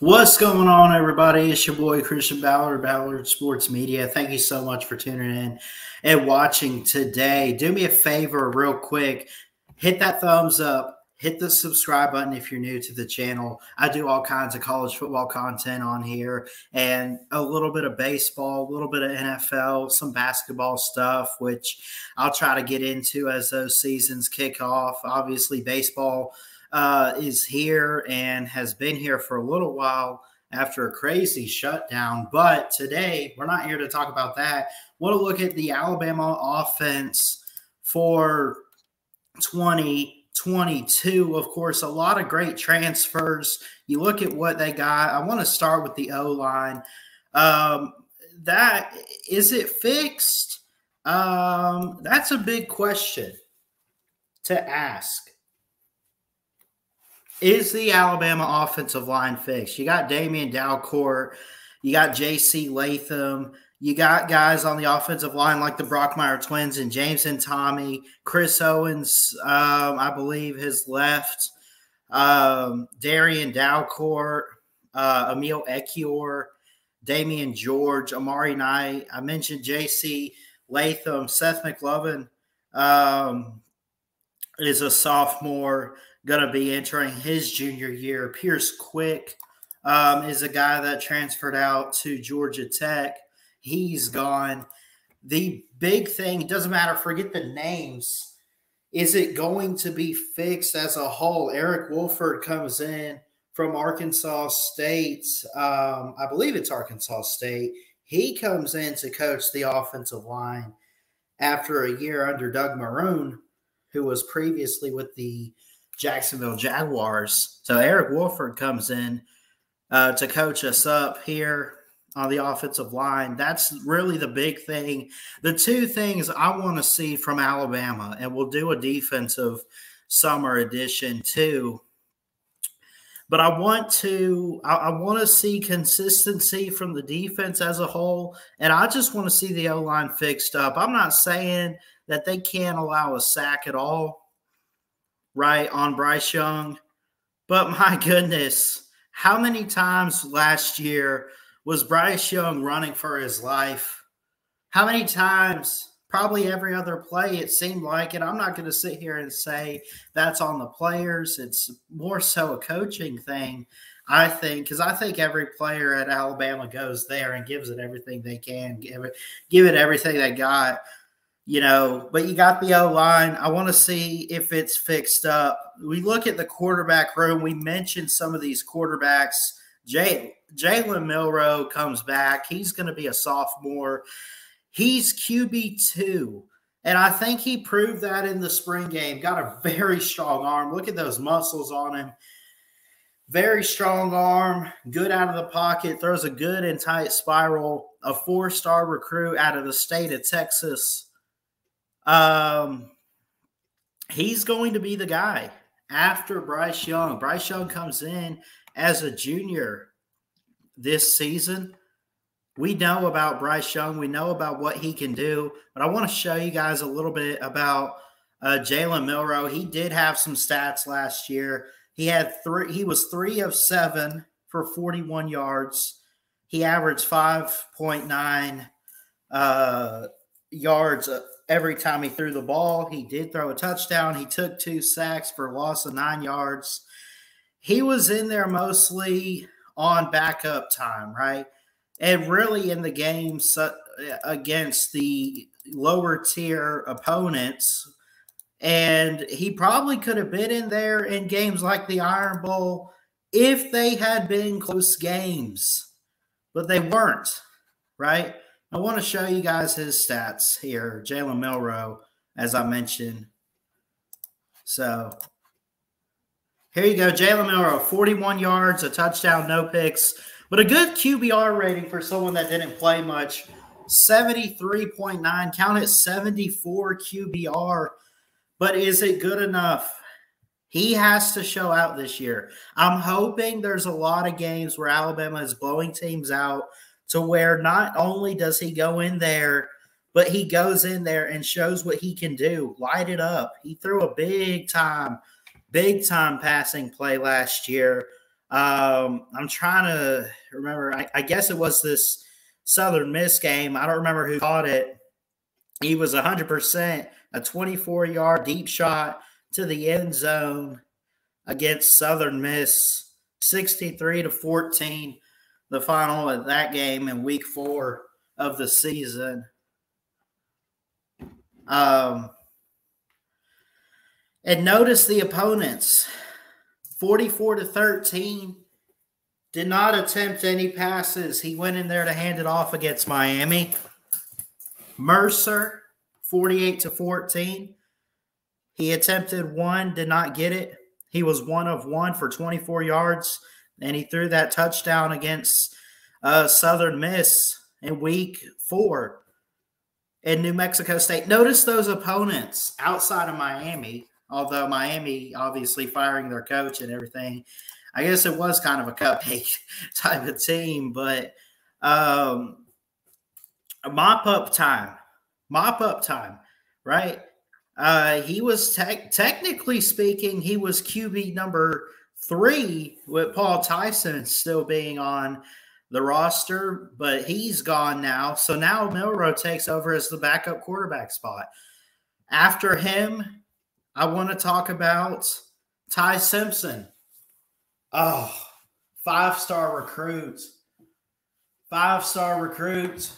What's going on, everybody? It's your boy Christian Ballard, Ballard Sports Media. Thank you so much for tuning in and watching today. Do me a favor real quick. Hit that thumbs up. Hit the subscribe button if you're new to the channel. I do all kinds of college football content on here and a little bit of baseball, a little bit of NFL, some basketball stuff, which I'll try to get into as those seasons kick off. Obviously, baseball is here and has been here for a little while after a crazy shutdown. But today, we're not here to talk about that. Want to look at the Alabama offense for 2022. Of course, a lot of great transfers. You look at what they got. I want to start with the O-line. Is it fixed? That's a big question to ask. Is the Alabama offensive line fixed? You got Damian Dalcourt. You got J.C. Latham. You got guys on the offensive line like the Brockmeyer twins and James and Tommy. Chris Owens, I believe, has left. Darian Dalcourt, Emil Ekiyor, Damian George, Amari Knight. I mentioned J.C. Latham. Seth McLovin is a sophomore, going to be entering his junior year. Pierce Quick is a guy that transferred out to Georgia Tech. He's gone. The big thing, it doesn't matter, forget the names. Is it going to be fixed as a whole? Eric Wolford comes in from Arkansas State. I believe it's Arkansas State. He comes in to coach the offensive line after a year under Doug Maroon, who was previously with the Jacksonville Jaguars. So Eric Wolford comes in to coach us up here on the offensive line. That's really the big thing. The two things I want to see from Alabama, and we'll do a defensive summer edition too, but I want to see consistency from the defense as a whole, and I just want to see the O-line fixed up. I'm not saying that they can't allow a sack at all, right, on Bryce Young. But my goodness, how many times last year was Bryce Young running for his life? How many times? Probably every other play, it seemed like. And I'm not going to sit here and say that's on the players. It's more so a coaching thing, I think, because I think every player at Alabama goes there and gives it everything they can, give it everything they got. You know, but you got the O-line. I want to see if it's fixed up. We look at the quarterback room. We mentioned some of these quarterbacks. Jalen Milroe comes back. He's going to be a sophomore. He's QB2, and I think he proved that in the spring game. Got a very strong arm. Look at those muscles on him. Very strong arm, good out of the pocket, throws a good and tight spiral. A 4-star recruit out of the state of Texas. He's going to be the guy after Bryce Young. Bryce Young comes in as a junior this season. We know about Bryce Young. We know about what he can do, but I want to show you guys a little bit about Jalen Milroe. He did have some stats last year. He was 3 of 7 for 41 yards. He averaged 5.9 yards every time he threw the ball. He did throw a touchdown. He took 2 sacks for a loss of 9 yards. He was in there mostly on backup time, right? And really in the games against the lower tier opponents. And he probably could have been in there in games like the Iron Bowl if they had been close games. But they weren't, right? I want to show you guys his stats here. Jalen Milroe, as I mentioned. So here you go. Jalen Milroe, 41 yards, a touchdown, no picks, but a good QBR rating for someone that didn't play much. 73.9, count it 74 QBR. But is it good enough? He has to show out this year. I'm hoping there's a lot of games where Alabama is blowing teams out, to where not only does he go in there, but he goes in there and shows what he can do. Light it up. He threw a big time passing play last year I'm trying to remember. I guess it was this Southern Miss game. I don't remember who caught it. He was 100%, a 24-yard deep shot to the end zone against Southern Miss, 63-14, the final of that game in week 4 of the season. And notice the opponents, 44-13, did not attempt any passes. He went in there to hand it off against Miami. Mercer, 48-14. He attempted one, did not get it. He was 1 of 1 for 24 yards, and he threw that touchdown against Southern Miss in week 4 in New Mexico State. Notice those opponents outside of Miami, although Miami obviously firing their coach and everything. I guess it was kind of a cupcake type of team, but mop-up time, right? He was technically speaking, he was QB number 3 with Paul Tyson still being on the roster, but he's gone now. So now Milroe takes over as the backup quarterback spot. After him, I want to talk about Ty Simpson. Oh, 5-star recruit. 5-star recruit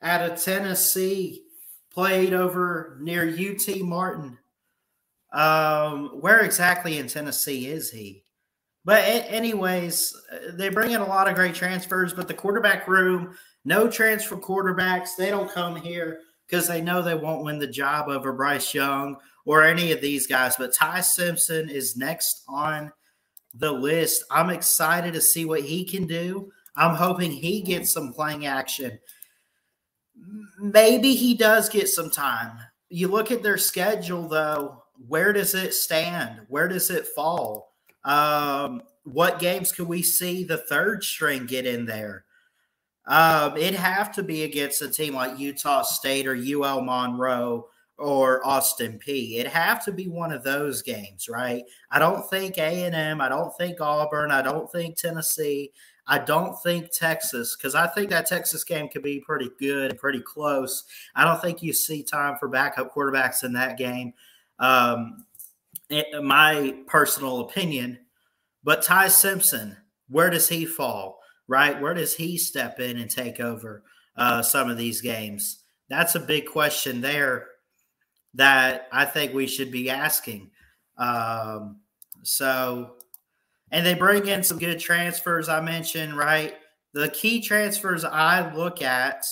out of Tennessee. Played over near UT Martin. Where exactly in Tennessee is he? But anyways, they bring in a lot of great transfers, but the quarterback room, no transfer quarterbacks. They don't come here because they know they won't win the job over Bryce Young or any of these guys. But Ty Simpson is next on the list. I'm excited to see what he can do. I'm hoping he gets some playing action. Maybe he does get some time. You look at their schedule, though. Where does it stand? Where does it fall? What games can we see the third string get in there? It'd have to be against a team like Utah State or UL Monroe or Austin Peay. It'd have to be one of those games, right? I don't think A&M. I don't think Auburn. I don't think Tennessee. I don't think Texas, because I think that Texas game could be pretty good and pretty close. I don't think you see time for backup quarterbacks in that game, in my personal opinion. But Ty Simpson, where does he fall, right? Where does he step in and take over some of these games? That's a big question there that I think we should be asking. And they bring in some good transfers I mentioned, right? The key transfers I look at,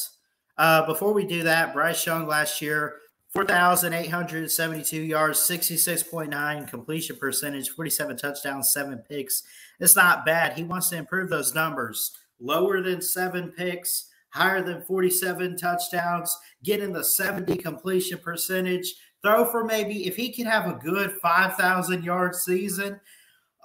before we do that, Bryce Young last year, 4,872 yards, 66.9 completion percentage, 47 touchdowns, 7 picks. It's not bad. He wants to improve those numbers. Lower than 7 picks, higher than 47 touchdowns, get in the 70 completion percentage, throw for maybe, if he can have a good 5,000-yard season,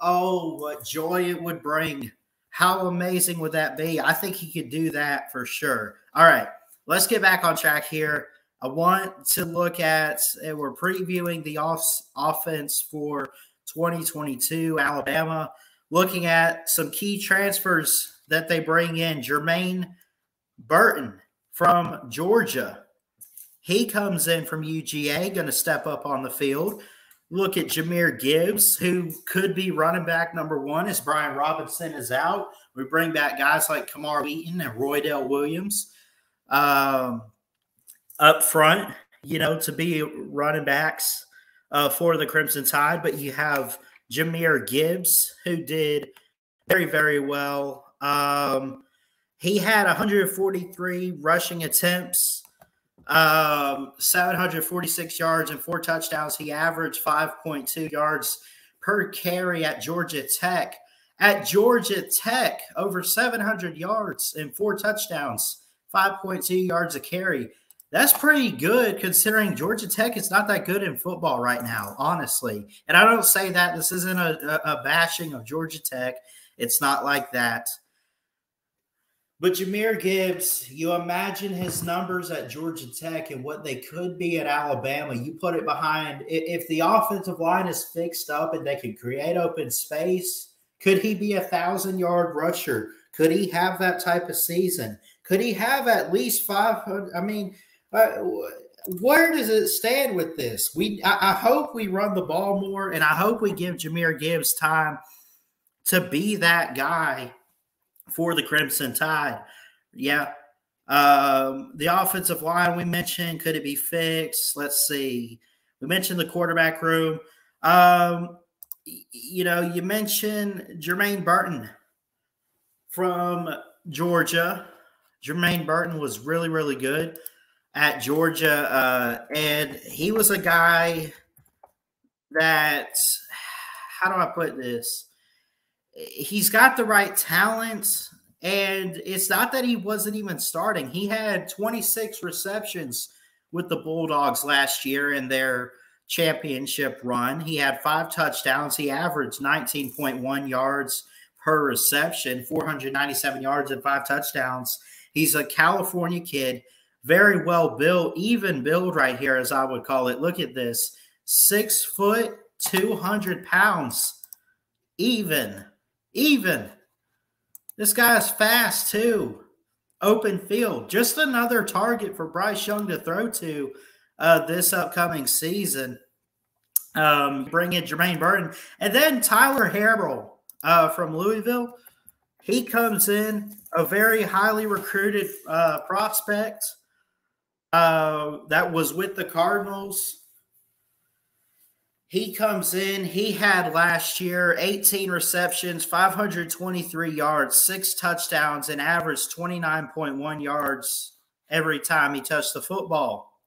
oh, what joy it would bring. How amazing would that be? I think he could do that for sure. All right, let's get back on track here. I want to look at, and we're previewing the offense for 2022, Alabama, looking at some key transfers that they bring in. Jermaine Burton from Georgia. He comes in from UGA, going to step up on the field. Look at Jahmyr Gibbs, who could be running back number 1 as Brian Robinson is out. We bring back guys like Kamar Wheaton and Roydell Williams up front, to be running backs for the Crimson Tide. But you have Jahmyr Gibbs, who did very, very well. He had 143 rushing attempts, 746 yards and 4 touchdowns. He averaged 5.2 yards per carry at Georgia Tech. At Georgia Tech, over 700 yards and 4 touchdowns, 5.2 yards a carry. That's pretty good considering Georgia Tech is not that good in football right now, honestly. And I don't say that. This isn't a bashing of Georgia Tech. It's not like that. But Jahmyr Gibbs, you imagine his numbers at Georgia Tech and what they could be at Alabama. You put it behind – if the offensive line is fixed up and they can create open space, Could he be a 1,000-yard rusher? Could he have that type of season? Could he have at least 500? I mean, where does it stand with this? I hope we run the ball more, and I hope we give Jahmyr Gibbs time to be that guy for the Crimson Tide. Yeah. The offensive line we mentioned, could it be fixed? Let's see. We mentioned the quarterback room. You mentioned Jermaine Burton from Georgia. Jermaine Burton was really, really good at Georgia, and he was a guy that, how do I put this? He's got the right talent, and it's not that he wasn't even starting. He had 26 receptions with the Bulldogs last year in their championship run. He had 5 touchdowns. He averaged 19.1 yards per reception, 497 yards and 5 touchdowns. He's a California kid, very well built, even build right here, as I would call it. Look at this, 6 foot, 200 pounds, even. This guy's fast too. Open field. Just another target for Bryce Young to throw to this upcoming season. Bring in Jermaine Burton. And then Tyler Harrell from Louisville. He comes in, a very highly recruited prospect that was with the Cardinals. He comes in. He had last year 18 receptions, 523 yards, 6 touchdowns, and averaged 29.1 yards every time he touched the football.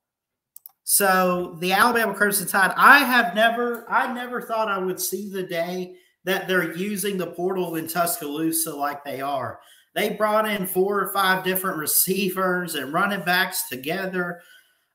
So the Alabama Crimson Tide, I never thought I would see the day that they're using the portal in Tuscaloosa like they are. They brought in 4 or 5 different receivers and running backs together.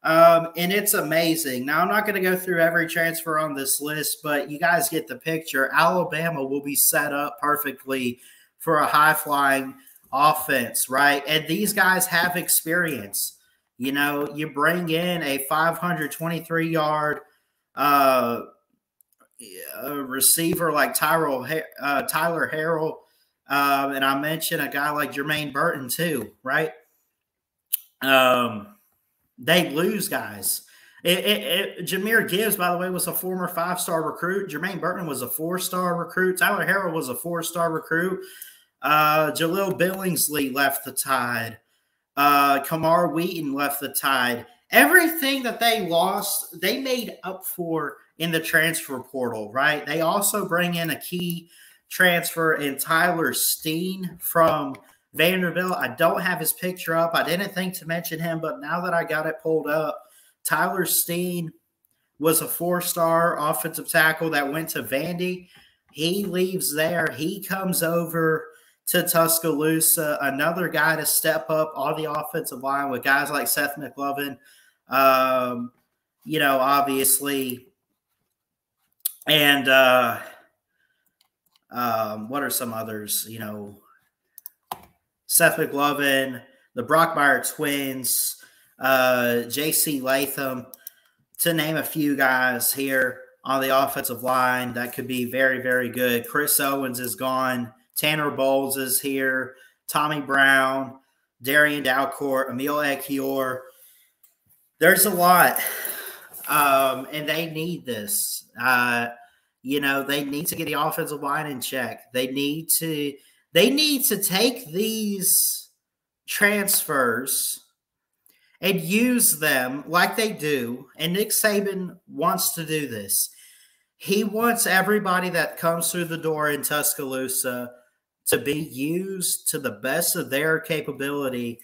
And it's amazing. Now, I'm not going to go through every transfer on this list, but you guys get the picture. Alabama will be set up perfectly for a high-flying offense, right? And these guys have experience. You know, you bring in a 523-yard receiver like Tyler Harrell, and I mentioned a guy like Jermaine Burton too, right? They lose guys. Jahmyr Gibbs, by the way, was a former 5-star recruit. Jermaine Burton was a 4-star recruit. Tyler Harrell was a 4-star recruit. Jaleel Billingsley left the Tide. Kamar Wheaton left the Tide. Everything that they lost, they made up for in the transfer portal, right? They also bring in a key transfer in Tyler Steen from Vanderbilt. I don't have his picture up. I didn't think to mention him, but now that I got it pulled up, Tyler Steen was a 4-star offensive tackle that went to Vandy. He leaves there. He comes over to Tuscaloosa, another guy to step up on the offensive line with guys like Seth McLovin, obviously. And what are some others, Seth McLovin, the Brockmeyer twins, J.C. Latham, to name a few guys here on the offensive line that could be very, very good. Chris Owens is gone. Tanner Bowles is here. Tommy Brown, Darian Dalcourt, Emil Ekiyor. There's a lot, and they need this. They need to get the offensive line in check. They need to take these transfers and use them like they do. And Nick Saban wants to do this. He wants everybody that comes through the door in Tuscaloosa to be used to the best of their capability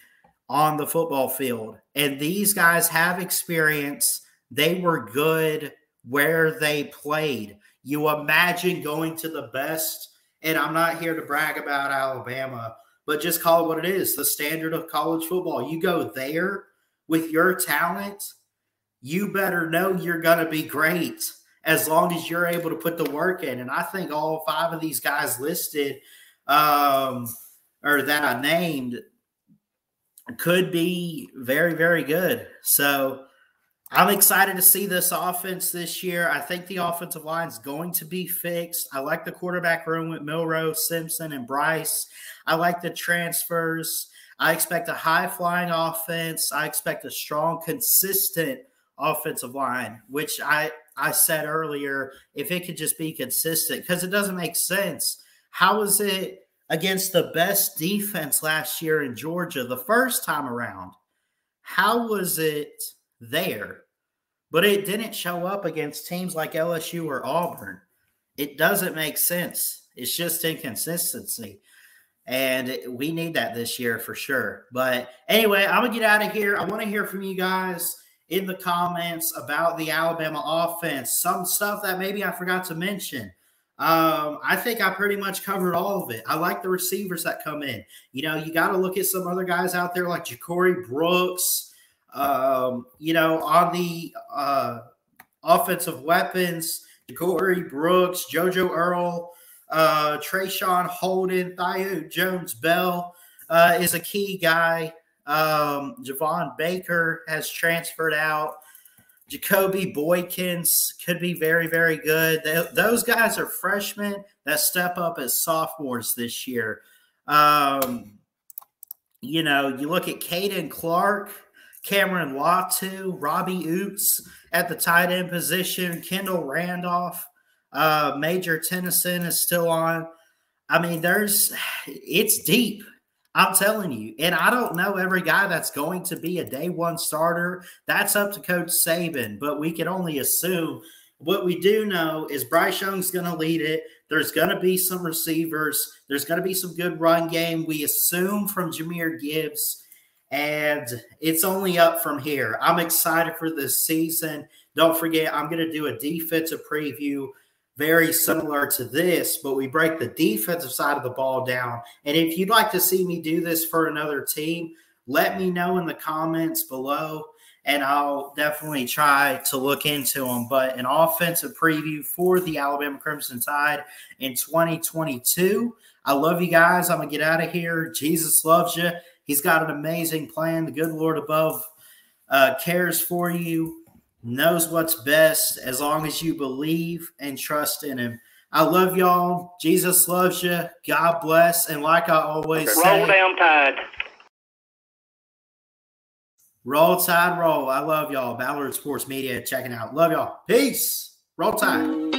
on the football field. And these guys have experience. They were good where they played. You imagine going to the best, and I'm not here to brag about Alabama, but just call it what it is, the standard of college football. You go there with your talent, you better know you're going to be great as long as you're able to put the work in. And I think all 5 of these guys listed or that I named could be very, very good. So I'm excited to see this offense this year. I think the offensive line is going to be fixed. I like the quarterback room with Milroe, Simpson, and Bryce. I like the transfers. I expect a high-flying offense. I expect a strong, consistent offensive line, which I said earlier, if it could just be consistent, because it doesn't make sense. How was it against the best defense last year in Georgia the first time around? How was it there? But it didn't show up against teams like LSU or Auburn. It doesn't make sense. It's just inconsistency. And we need that this year for sure. But anyway, I'm going to get out of here. I want to hear from you guys in the comments about the Alabama offense. Some stuff that maybe I forgot to mention. I think I pretty much covered all of it. I like the receivers that come in. You know, you got to look at some other guys out there like Ja'Cory Brooks. You know, on the offensive weapons, Ja'Cory Brooks, JoJo Earl, Trayshawn Holden, Thayut Jones-Bell is a key guy. Javon Baker has transferred out. Jacoby Boykins could be very, very good. Those guys are freshmen that step up as sophomores this year. You know, you look at Caden Clark, Cameron Latu, Robbie Oots at the tight end position, Kendall Randolph, Major Tennyson is still on. I mean, it's deep. I'm telling you. And I don't know every guy that's going to be a day one starter. That's up to Coach Saban, but we can only assume. What we do know is Bryce Young's going to lead it. There's going to be some receivers. There's going to be some good run game, we assume, from Jahmyr Gibbs. And it's only up from here. I'm excited for this season. Don't forget, I'm going to do a defensive preview very similar to this, but we break the defensive side of the ball down. And if you'd like to see me do this for another team, let me know in the comments below, and I'll definitely try to look into them. But an offensive preview for the Alabama Crimson Tide in 2022. I love you guys. I'm going to get out of here. Jesus loves you. He's got an amazing plan. The good Lord above cares for you, knows what's best as long as you believe and trust in him. I love y'all. Jesus loves you. God bless. And like I always say, roll down Tide. Roll Tide, roll. I love y'all. Ballard Sports Media checking out. Love y'all. Peace. Roll Tide.